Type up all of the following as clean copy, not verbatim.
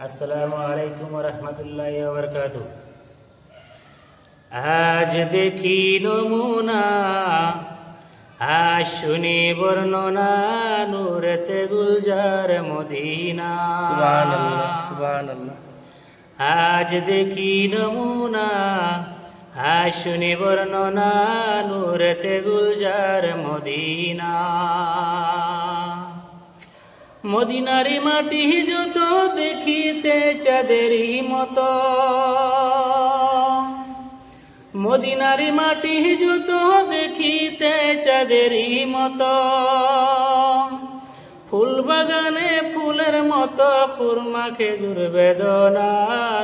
আসসালামু আলাইকুম ওয়া রাহমাতুল্লাহি ওয়া বারাকাতুহু। আজ দেখি নমুনা, আজ শুনি বর্ণনা, নূরেতে গুলজার মদিনা। সুবহানাল্লাহ সুবহানাল্লাহ। আজ দেখি নমুনা, আজ শুনি বর্ণনা, নূরেতে গুলজার মদিনা। মদিনারি মাটি যত দেখিতে চাঁদেরই মতো, মদিনারি মাটি যত দেখিতে চাঁদেরই মতো। ফুল বাগানে ফুলের মতো, খুরমা খেজুর বেদনা,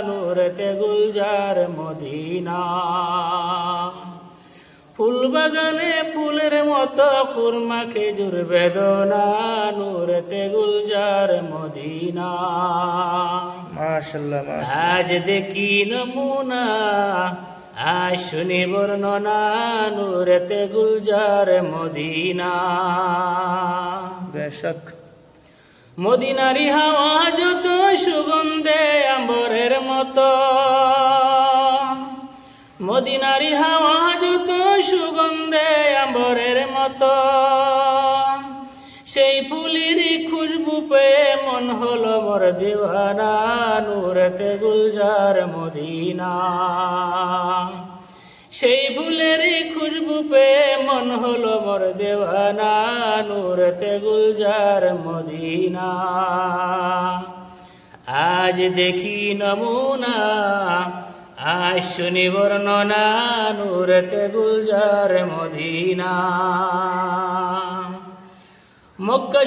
নূরেতে গুলজার মদিনা। ফুল বাগানে ফুলের মতো, খুরমা খেজুর বেদনা, নূরেতে গুলজার মদিনা। মাশাআল্লাহ মাশাআল্লাহ। আজ দেখি নমুনা, আজ শুনি বর্ণনা, নূরেতে গুলজার মদিনা। বেশক মদিনারি হাওয়া যত সুগন্ধে আম্বরের মতো, মদিনারি হাওয়া যত সুগন্ধে আম্বরের মতো। সেই ফুলেরই খুশবু পেয়ে মন হলো মোর দিওয়ানা, নূরেতে গুলজার মদিনা। সেই ফুলেরই খুশবু পেয়ে মন হলো মোর দিওয়ানা, নূরেতে গুলজার মদিনা। আজ দেখি নমুনা, আজ শুনি বর্ণনা, নূরেতে গুলজার মদিনা। মক্কা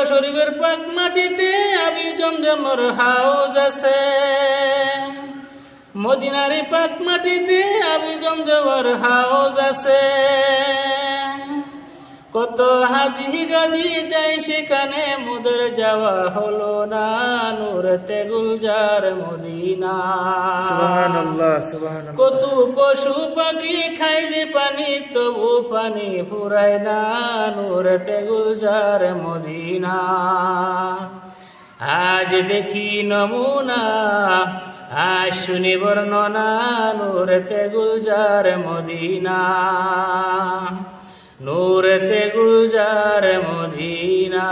শরীফের পাক মাটিতে আবি জমজমের হাউজ আছে। মদিনারি পাক মাটিতে আবি জমজমের হাউজ আছে। কত হাজি গাজি যাই সেখানে, মোদের যাওয়া হলো না, নূরেতে গুলজার মদিনা। সুবহানাল্লাহ সুবহানাল্লাহ। কত পশু পাখি খাই যে পানি, তবু পানি ফুরায় না, নূরেতে গুলজার মদিনা। আজ দেখি নমুনা, আজ শুনি বর্ণনা, নূরেতে গুলজার মদিনা। নূরেতে গুলজার মদিনা।